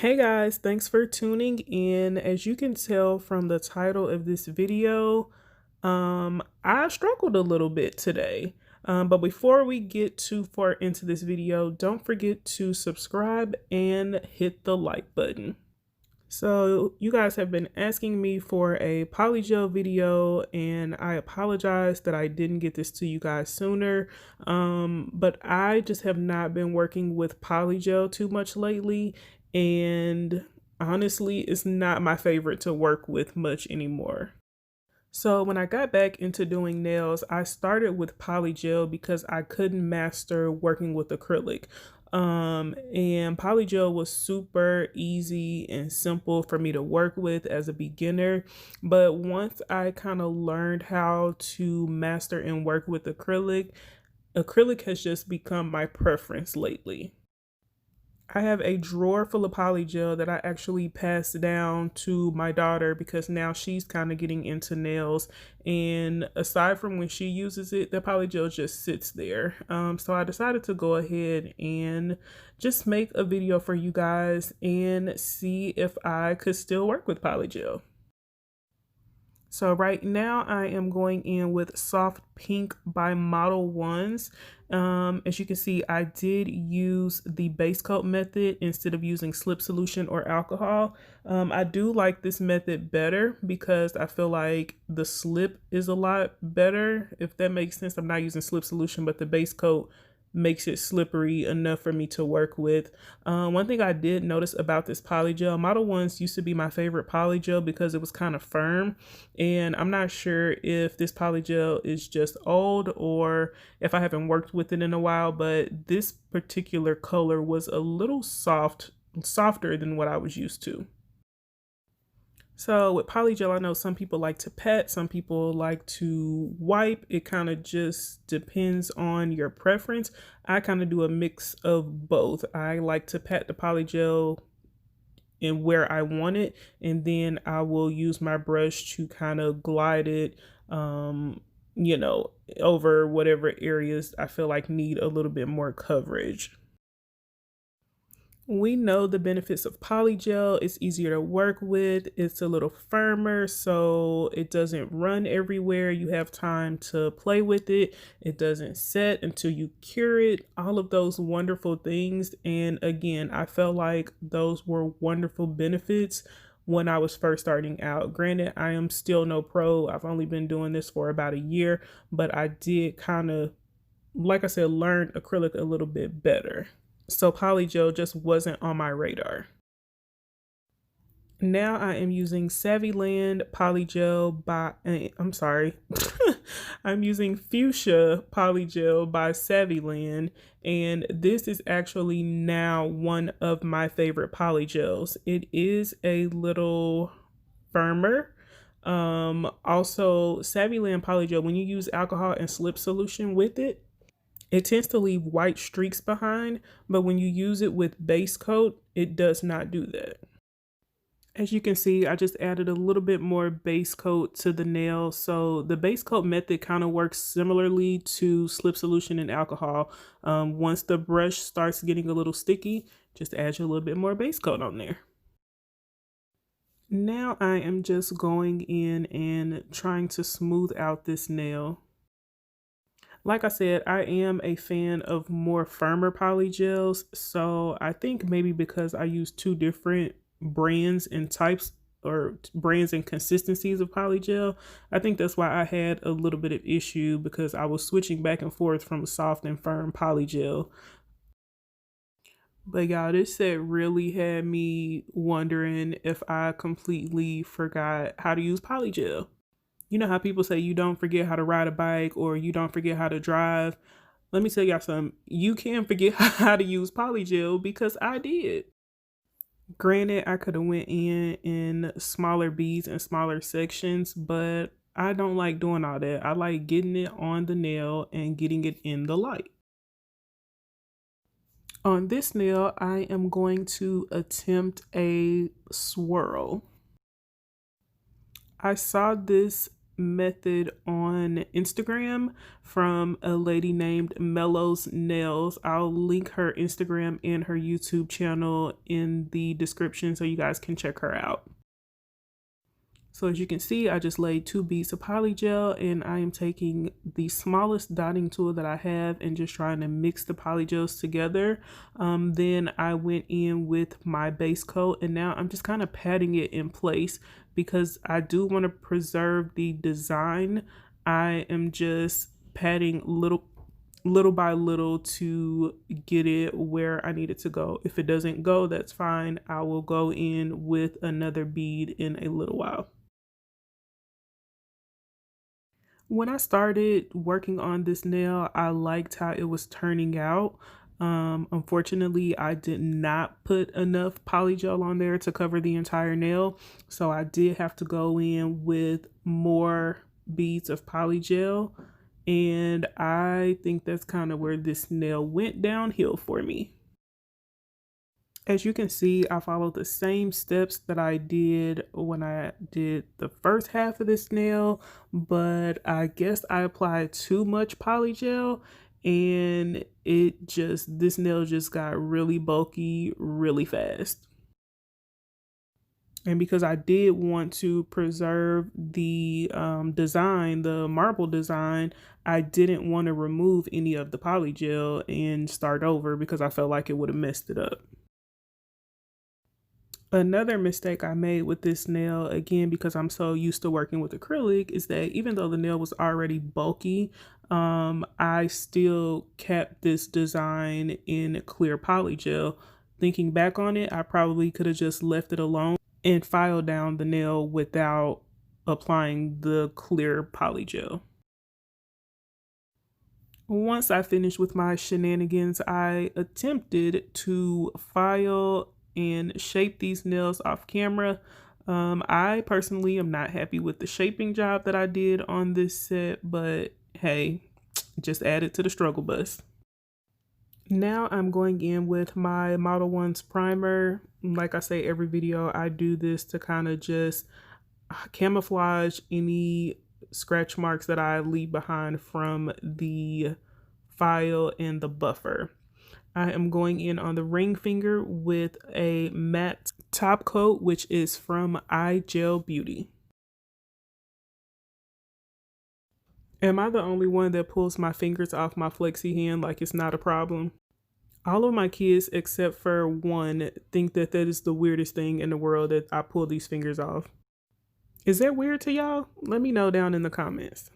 Hey guys, thanks for tuning in. As you can tell from the title of this video, I struggled a little bit today. But before we get too far into this video, don't forget to subscribe and hit the like button. So you guys have been asking me for a polygel video, and I apologize that I didn't get this to you guys sooner. But I just have not been working with polygel too much lately, and honestly, it's not my favorite to work with much anymore. So when I got back into doing nails, I started with polygel because I couldn't master working with acrylic. And polygel was super easy and simple for me to work with as a beginner. But once I kind of learned how to master and work with acrylic has just become my preference lately. I have a drawer full of polygel that I actually passed down to my daughter because now she's kind of getting into nails. And aside from when she uses it, the polygel just sits there. So I decided to go ahead and just make a video for you guys and see if I could still work with polygel. So right now I am going in with Soft Pink by Modelones. As you can see, I did use the base coat method instead of using slip solution or alcohol. I do like this method better because I feel like the slip is a lot better, if that makes sense. I'm not using slip solution, but the base coat makes it slippery enough for me to work with. One thing I did notice about this polygel, Modelones used to be my favorite polygel because it was kind of firm, and I'm not sure if this polygel is just old or if I haven't worked with it in a while, but this particular color was a little softer than what I was used to. So with polygel, I know some people like to pat, some people like to wipe. It kind of just depends on your preference. I kind of do a mix of both. I like to pat the polygel in where I want it, and then I will use my brush to kind of glide it, over whatever areas I feel like need a little bit more coverage. We know the benefits of polygel. It's easier to work with. It's a little firmer, so it doesn't run everywhere. You have time to play with it. It doesn't set until you cure it. All of those wonderful things. And again, I felt like those were wonderful benefits when I was first starting out. Granted, I am still no pro. I've only been doing this for about a year, but I did kind of, like I said, learn acrylic a little bit better. So polygel just wasn't on my radar. Now I am using Saviland polygel by, I'm sorry, I'm using Fuchsia polygel by Saviland, and this is actually now one of my favorite polygels. It is a little firmer. Also, Saviland polygel, when you use alcohol and slip solution with it, it tends to leave white streaks behind, but when you use it with base coat, it does not do that. As you can see, I just added a little bit more base coat to the nail. So the base coat method kind of works similarly to slip solution and alcohol. Once the brush starts getting a little sticky, just add a little bit more base coat on there. Now I am just going in and trying to smooth out this nail. Like I said, I am a fan of more firmer polygels, so I think maybe because I use two different brands and types or brands and consistencies of polygel, I think that's why I had a little bit of issue because I was switching back and forth from soft and firm polygel. But y'all, this set really had me wondering if I completely forgot how to use polygel. You know how people say you don't forget how to ride a bike or you don't forget how to drive? Let me tell y'all something. You can forget how to use polygel because I did. Granted, I could have went in smaller beads and smaller sections, but I don't like doing all that. I like getting it on the nail and getting it in the light. On this nail, I am going to attempt a swirl. I saw this method on Instagram from a lady named Mello'z Nails. I'll link her Instagram and her YouTube channel in the description so you guys can check her out. So as you can see, I just laid 2 beads of polygel, and I am taking the smallest dotting tool that I have and just trying to mix the polygels together. Then I went in with my base coat, and now I'm just kind of patting it in place because I do want to preserve the design. I am just patting little by little to get it where I need it to go. If it doesn't go, that's fine. I will go in with another bead in a little while. When I started working on this nail, I liked how it was turning out. Unfortunately, I did not put enough polygel on there to cover the entire nail, so I did have to go in with more beads of polygel, and I think that's kind of where this nail went downhill for me. As you can see, I followed the same steps that I did when I did the first half of this nail, but I guess I applied too much polygel and this nail just got really bulky really fast. And because I did want to preserve the design, the marble design, I didn't want to remove any of the polygel and start over because I felt like it would have messed it up. Another mistake I made with this nail, again, because I'm so used to working with acrylic, is that even though the nail was already bulky, I still kept this design in clear polygel. Thinking back on it, I probably could have just left it alone and filed down the nail without applying the clear polygel. Once I finished with my shenanigans, I attempted to file and shape these nails off camera. I personally am not happy with the shaping job that I did on this set, but hey, just add it to the struggle bus. Now I'm going in with my Model 1's primer. Like I say every video, I do this to kind of just camouflage any scratch marks that I leave behind from the file and the buffer. I am going in on the ring finger with a matte top coat, which is from iGel Beauty. Am I the only one that pulls my fingers off my flexi hand like it's not a problem? All of my kids, except for one, think that is the weirdest thing in the world that I pull these fingers off. Is that weird to y'all? Let me know down in the comments.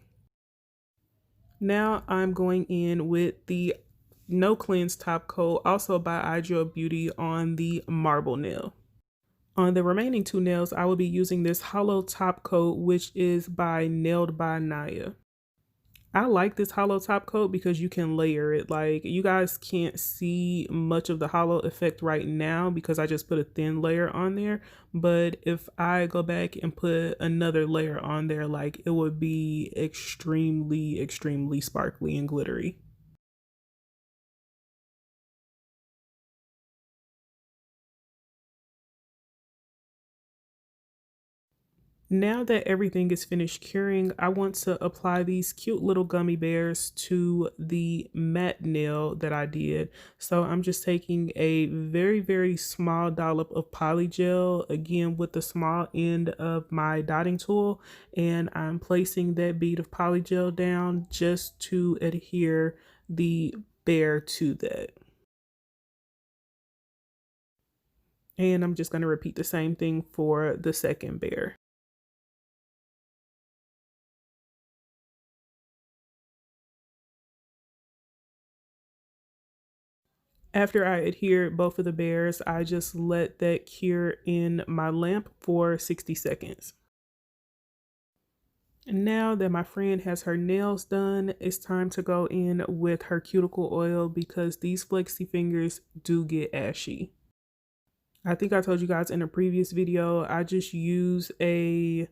Now I'm going in with the No Cleanse top coat, also by iGel Beauty, on the marble nail. On the remaining 2 nails, I will be using this Holo top coat, which is by Nailed by Naya. I like this Holo top coat because you can layer it. Like, you guys can't see much of the holo effect right now because I just put a thin layer on there. But if I go back and put another layer on there, like, it would be extremely, extremely sparkly and glittery. Now that everything is finished curing, I want to apply these cute little gummy bears to the matte nail that I did. So I'm just taking a very, very small dollop of polygel, again with the small end of my dotting tool, and I'm placing that bead of polygel down just to adhere the bear to that. And I'm just going to repeat the same thing for the second bear. After I adhered both of the bears, I just let that cure in my lamp for 60 seconds. And now that my friend has her nails done, it's time to go in with her cuticle oil because these flexi fingers do get ashy. I think I told you guys in a previous video, I just use a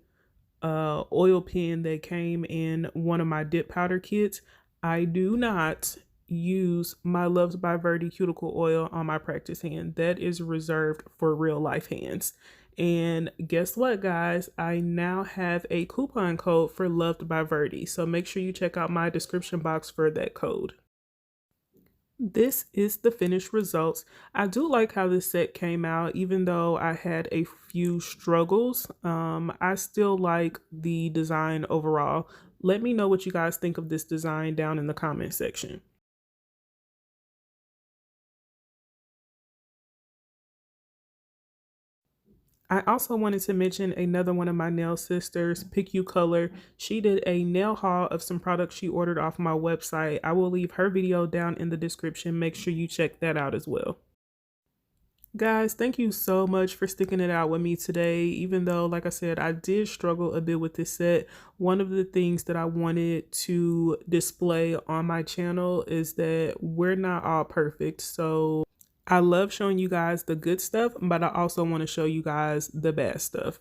oil pen that came in one of my dip powder kits. I do not use my Mello'z by Verdie cuticle oil on my practice hand. That is reserved for real life hands. And guess what, guys? I now have a coupon code for Loved by Verdie. So make sure you check out my description box for that code. This is the finished results. I do like how this set came out, even though I had a few struggles. I still like the design overall. Let me know what you guys think of this design down in the comment section. I also wanted to mention another one of my nail sisters, PickYouColor. She did a nail haul of some products she ordered off my website. I will leave her video down in the description. Make sure you check that out as well. Guys, thank you so much for sticking it out with me today. Even though, like I said, I did struggle a bit with this set. One of the things that I wanted to display on my channel is that we're not all perfect. So I love showing you guys the good stuff, but I also want to show you guys the bad stuff.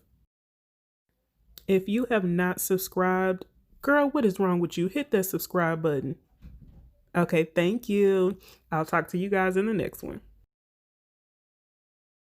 If you have not subscribed, girl, what is wrong with you? Hit that subscribe button. Okay, thank you. I'll talk to you guys in the next one.